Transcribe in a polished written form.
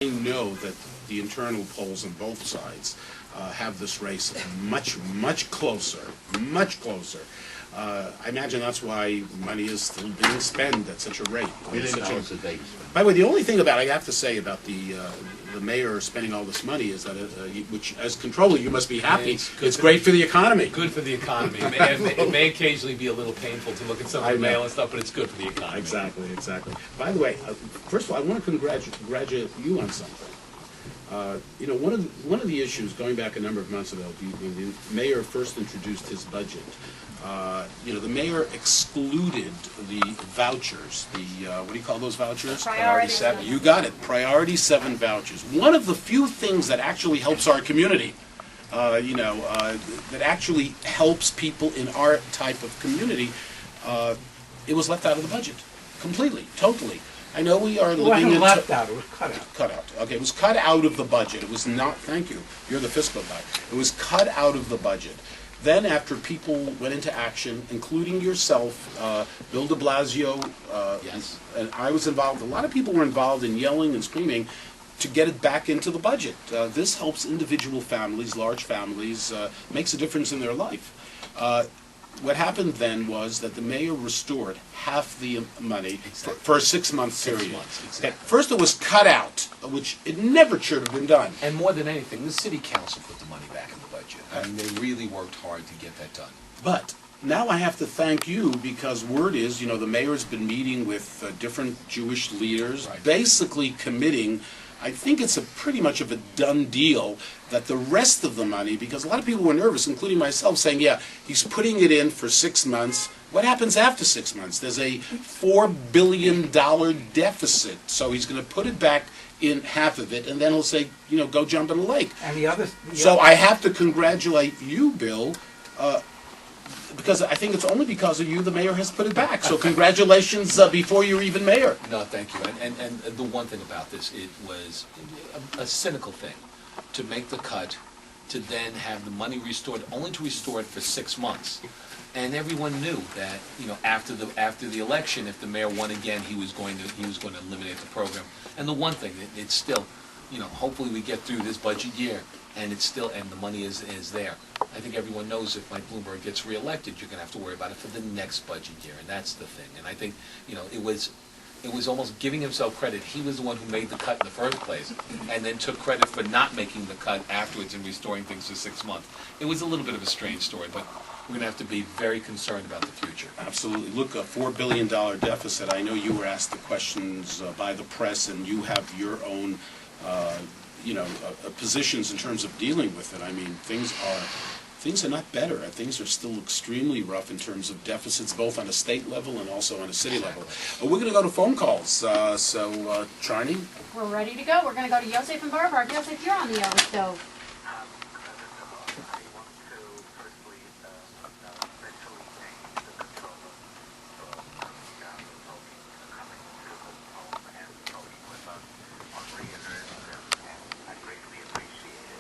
I know that the internal polls on both sides have this race much closer, much closer. I imagine that's why money is still being spent at such a rate. By the way, the only thing about I have to say about the mayor spending all this money is that, which as controller you must be happy. It's great for the economy. Good for the economy. It may occasionally be a little painful to look at some of the mail and stuff, but it's good for the economy. Exactly, exactly. By the way, first of all, I want to congratulate you on something. You know, one of the issues going back a number of months ago, when the mayor first introduced his budget, you know, the mayor excluded the vouchers, the, what do you call those vouchers? Priority 7. You got it, Priority 7 vouchers. One of the few things that actually helps our community, you know, that actually helps people in our type of community, it was left out of the budget, completely, totally. I know we are living in... It wasn't left out, it was cut out. Cut out. Okay, it was cut out of the budget. It was not, thank you, you're the fiscal guy. It was cut out of the budget. Then after people went into action, including yourself, Bill de Blasio, Yes. and I was involved, a lot of people were involved in yelling and screaming to get it back into the budget. This helps individual families, large families, makes a difference in their life. What happened then was that the mayor restored half the money for a 6-month period. 6 months, exactly. Okay. First it was cut out, which it never should have been done. And more than anything, the city council put the money back in the budget. I mean, they really worked hard to get that done. But now I have to thank you because word is, you know, the mayor's been meeting with different Jewish leaders, Right. basically committing, I think it's pretty much of a done deal that the rest of the money, because a lot of people were nervous, including myself, saying, yeah, he's putting it in for 6 months. What happens after 6 months? There's a $4 billion deficit, so he's going to put it back in half of it, and then he'll say, you know, go jump in the lake. And the other... So I have to congratulate you, Bill, because I think it's only because of you the mayor has put it back. So congratulations before you're even mayor. No, thank you. And the one thing about this, it was a cynical thing to make the cut, to then have the money restored, only to restore it for 6 months. And everyone knew that, you know, after the election, if the mayor won again, he was going to eliminate the program. And the one thing, it's still, you know, hopefully we get through this budget year, and it's still, and the money is there. I think everyone knows if Mike Bloomberg gets reelected, you're going to have to worry about it for the next budget year, and that's the thing. And I think, you know, it was almost giving himself credit. He was the one who made the cut in the first place, and then took credit for not making the cut afterwards and restoring things for 6 months. It was a little bit of a strange story, but we're going to have to be very concerned about the future. Absolutely. Look, a $4 billion deficit. I know you were asked the questions by the press, and you have your own, you know, positions in terms of dealing with it. I mean, things are not better. Things are still extremely rough in terms of deficits, both on a state level and also on a city level. But we're going to go to phone calls. So, Charney? We're ready to go. We're going to go to Yosef and Barbara. Yosef, you're on the yellow stove.